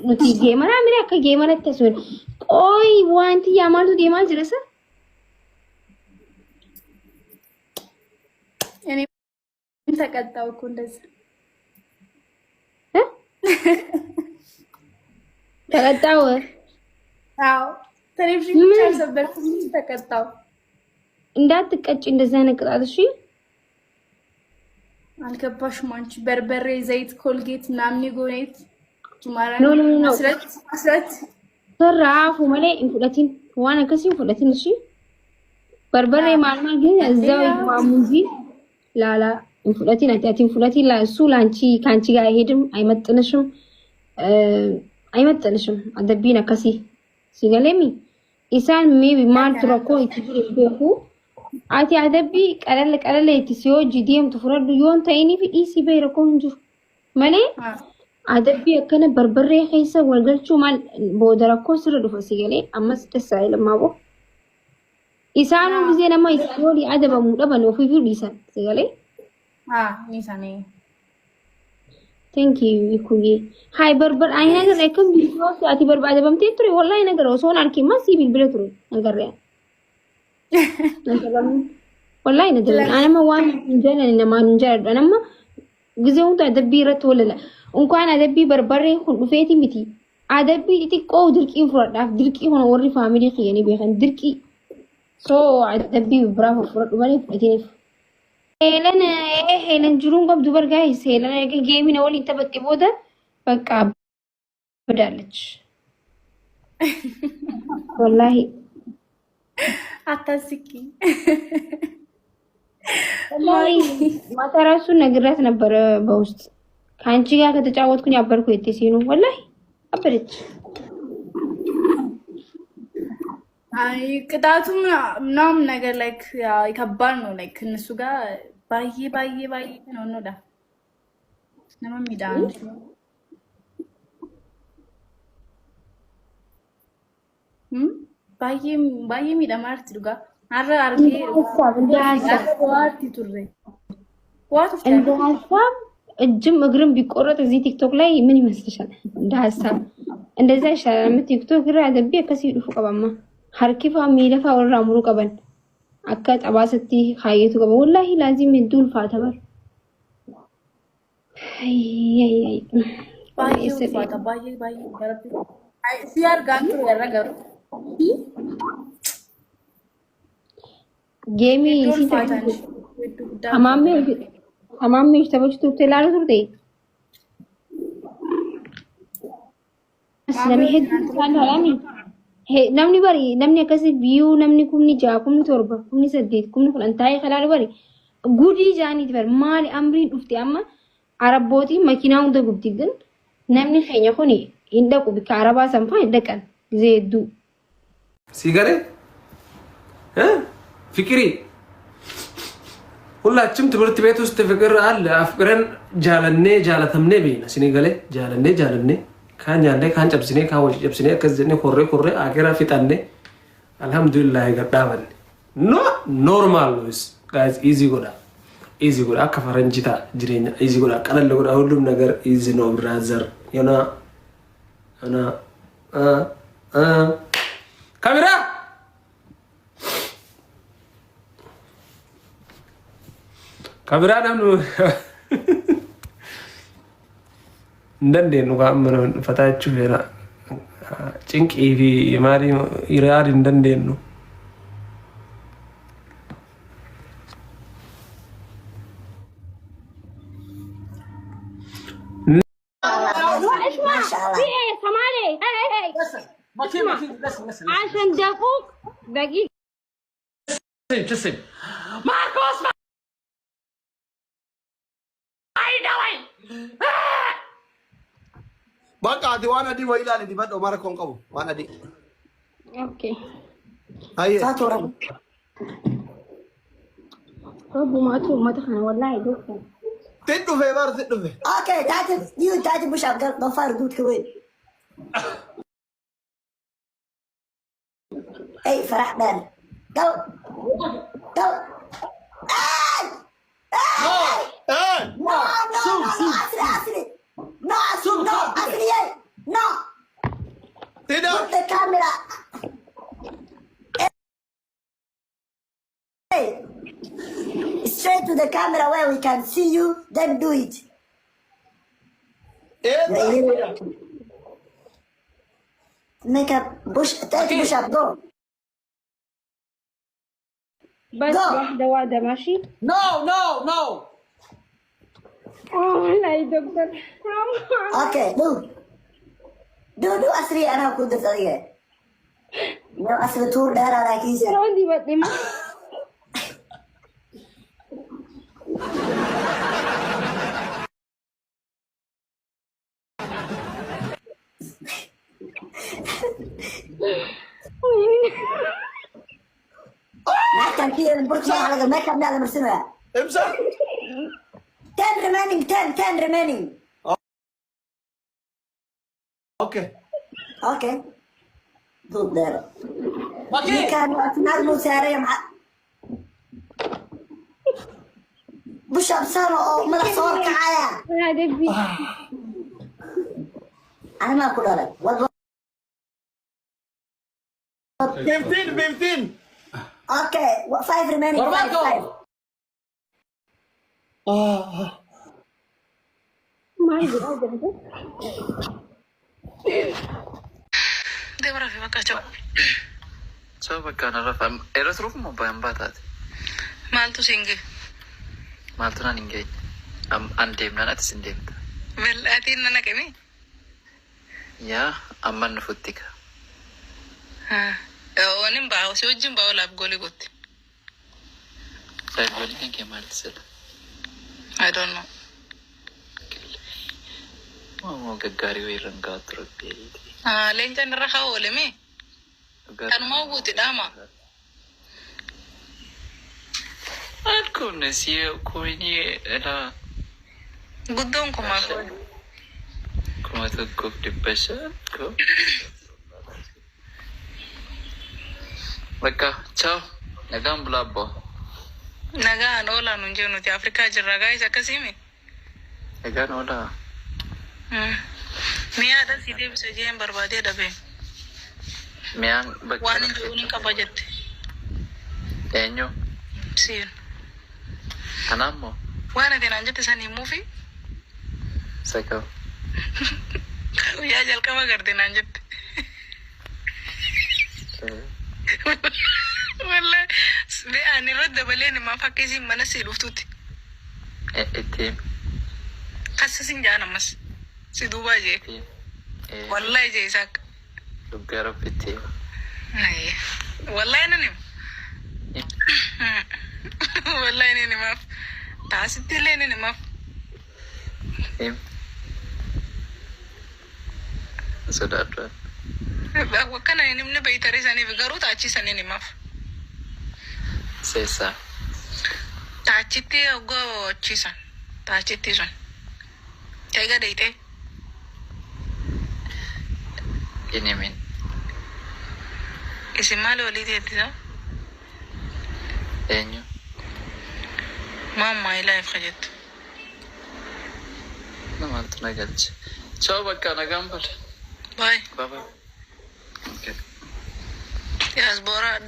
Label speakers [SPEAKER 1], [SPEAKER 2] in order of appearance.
[SPEAKER 1] nuti geemara mire akka geemaratti asuma qoy wanti yaamaatu deemaa jira sa
[SPEAKER 2] እኔ ተቀጣው እኮ እንደዛ
[SPEAKER 1] ተቀጣው
[SPEAKER 2] አዎ ቴሌቪዥን ብቻ ሰበርኩኝ ተቀጣው
[SPEAKER 1] እንዳትቀጭ እንደዛ ነቅጣት እሺ
[SPEAKER 2] አልገባሽም አንቺ በርበሬ ዘይት ኮልጌት ምናምን ይጎኔት ጁማራ
[SPEAKER 1] ኖ
[SPEAKER 2] አስረት
[SPEAKER 1] ተራፉ ማለ እንፍለቲን ዋና ከሲ እንፍለቲን እሺ በርበሬ ማልማ ግን እዛው ይማሙዚ ላላ እንፍለቲን አታቲን ፍለቲን ላሱ ላንቺ ካንቺ ጋር አይሄድም አይመጥንሽም አደቢና ከሲ ሲገለሚ ኢሳን ሜቢ ማል ትሮኮ ይትጅሪኩ አቲ አደቢ ቀለል ይትሲዮ ጂዲም ትፍረዱ ዮን ታይኒ ፊሲ በይረኮ እንጁ ማለ አደቢ አከነ በርበሬ ኸይሰ ወልገልቹ ማል ቦደረኮ ስረዱ ፈሲገሌ አመስ ደሳይል ማቦ ኢሳኑ ጊዜ ለማ ይስዮሊ አደባ ሙደባ ነው ፊፊ ዲሰን ሲገሌ
[SPEAKER 2] ኒሳኔ
[SPEAKER 1] Thank you, Ikuye. Hi, Berber. I never reckon because Ati Berber Adabam Tetri. Walla I never also not Kima civil Brethren. Nagare. Walla I never. I am a one in general in a manager. And I'm Gizon at the beer at Tola. Unquana the Biber Barre who fate miti. Ada be it go dirky for that dirky on only family any behind dirky. So at the be bravo for one if ሄለን ጅሩን ቆብ ዱበር ጋይስ ሄለን ጌም ነው ሊተበቅ ቦደ በቃ ወዳለች ወላሂ
[SPEAKER 2] አታስቂ
[SPEAKER 1] ወላሂ ማተራሱ ነግራት ነበር በውስጥ ካንቺ ጋር ከተጫወትኩኝ አበርኩ እቴሲኑ ወላሂ አበረች
[SPEAKER 2] አይ ቅጣቱ ምናምን ነገር ላይክ ይከባድ ነው ላይክ እነሱ ጋር ባዬ ነው ዳ ለምን ሚዳን ባዬ ሚዳ ማለት ዱጋ አርጌ ዋርቲ ቱሬ ዋት
[SPEAKER 1] እንደ ሀሳብ እጅም እግርም ቢቆረጥ እዚህ ቲክቶክ ላይ ምን ይመስልሻል? እንደ ሀሳብ እንደዛ ይሻላል። ቲክቶክ ግራ አደብ ከሲዱ ፉቀባማ harkifa miilafa warra amuru qaban akka xabaasatti khaayetu qaban wallahi laazim hedduun faata bar
[SPEAKER 2] baay'ee garabbi siyaar gaantu yarra garu
[SPEAKER 1] geemi amamme tapachtu telaalu turte aslami hedduun halami namni bari namni akasi view namni kumni ja kumni torba kumni saddeet kumni kudhan taa'ee kalaale bari gudii jaaniiti bari maali amriin dhufte amma arabooti makiinaa hunda gubdi gan namni keenya kuni hin dhaqu bika arabaa sanfaa hin dhaqan zeedduu
[SPEAKER 3] ሲገሬ ፍቅሪ ሁላችንም ትምህርት ቤት ውስጥ ፍቅር አለ አፍቅረን ጃለተምኔ ቤና ሲኒገሌ ጃለኔ ካኛንዴ ካንጨብስኔ ካወጭብስኔ ከዘኔ ኮሬ አገራ ፊጣኔ አልহামዱሊላህ ገዳበን ኖ ኖርማል ነው ጋይስ ኢዚ ጎዳ አካ ፈረንጂታ ጅሬኛ ኢዚ ጎዳ ቀለል ጎዳ ሁሉም ነገር ኢዚ ነው ብራዘር የና ካሜራ ነው እንደንዴ ነው ጋመነ ፈታችሁ ሄራ ጭንቂ ማሪ ይራድ እንደንዴ ነው
[SPEAKER 1] عشان دقيقة
[SPEAKER 3] تسيب ماركوس
[SPEAKER 4] بقى دي وانا دي ويلا دي بدو مره كون قبو وانا دي
[SPEAKER 1] اوكي
[SPEAKER 4] هاي
[SPEAKER 1] ساتورا ربو ما تخنا والله دوكا
[SPEAKER 4] تدو في بار تدو في
[SPEAKER 5] اوكي تاتي مش عبد ضفار دوت كوين اي فرح بان جو No, the camera where we can see you, then do it. Make a push, take push up, go.
[SPEAKER 1] بس
[SPEAKER 5] Go.
[SPEAKER 1] واحدة ماشي.
[SPEAKER 3] No.
[SPEAKER 1] لا يا دكتور.
[SPEAKER 5] Okay, do asri أنا كنت أسرع. No asri tour ده أنا كيسة.
[SPEAKER 1] عندي بدي ما.
[SPEAKER 5] ما كان كده البركة على ما كان على مرسمها.
[SPEAKER 4] امسح
[SPEAKER 5] 10 remaining 10 remaining.
[SPEAKER 4] اوكي
[SPEAKER 5] Okay. Good there.
[SPEAKER 3] Okay.
[SPEAKER 5] كان أثناء المسارية مع بوش أب صاروا ملح صور كعايا.
[SPEAKER 1] أنا دبي.
[SPEAKER 5] أنا ما أقول لك.
[SPEAKER 4] 15
[SPEAKER 5] Okay, 5 remaining.
[SPEAKER 3] Roberto.
[SPEAKER 5] 5.
[SPEAKER 1] ما يقدر.
[SPEAKER 6] Deborah fi bakka choo.
[SPEAKER 7] So bakka narrafa eras rufu mo bayan batat.
[SPEAKER 6] Maaltu singe?
[SPEAKER 7] Maaltu nan ingay. An deemnan ati sin deemta.
[SPEAKER 6] Atiin na naqime?
[SPEAKER 7] Yaa amman nufuttika.
[SPEAKER 6] Onin baa'u si wajjin baa'u laaf gooli gotti.
[SPEAKER 7] Saayigolii kan kee maalti sila?
[SPEAKER 6] I don't know.
[SPEAKER 7] Moo gaggaarii wayii rangaa ture beeliti.
[SPEAKER 6] Leencan irra haa oole mee? Kanumaa buuti dhaama.
[SPEAKER 7] Alkoon si koinii ela
[SPEAKER 6] Guddoon kumaa fi.
[SPEAKER 7] kuma tokkoof 500 ko. Bakka ciao nagaan bulaa abbaa.
[SPEAKER 6] Nagaan oolaa nun jee nuti Afrikaa jirra gaa'is akkasii mi?
[SPEAKER 7] Nagaan oolaa.
[SPEAKER 6] Miyaadha si deebisa jeen barbaadee dhabe.
[SPEAKER 7] Miyaan bakka
[SPEAKER 6] Waan hin jiruun hin qaba jette.
[SPEAKER 7] eenyu
[SPEAKER 6] Siin.
[SPEAKER 7] kanaammoo
[SPEAKER 6] Waan ati naan jette san himuufi
[SPEAKER 7] sakao.
[SPEAKER 6] guyyaa jalqaba garte naan jette. Wallahi ani irra dabalee namaaf akka isin mana sii dhuftutti.
[SPEAKER 7] Ittiin.
[SPEAKER 6] Kassisin jaan ammas si duubaa jee. Wallahi jee isaak.
[SPEAKER 7] Dhugaa rabbitti.
[SPEAKER 6] Wallahi nan himu. Wallahi ni namaaf. Taasitti illee ni namaaf.
[SPEAKER 7] Sodaadha.
[SPEAKER 6] Akkana ni nimni beeytarii saniif garuu taachisan ni namaaf.
[SPEAKER 7] Seesaa.
[SPEAKER 6] Taachitti gochiisan. Taachitti sun. Eega deeytee.
[SPEAKER 7] Inimin.
[SPEAKER 6] Isin maali walii teettisa?
[SPEAKER 7] Eenyu.
[SPEAKER 6] Maammaa ilaaf kajettu.
[SPEAKER 7] Namaaltu na galche. Ciao bakka nagaan bula.
[SPEAKER 6] Bye.
[SPEAKER 7] Bye bye. Okay.
[SPEAKER 6] Diaspora.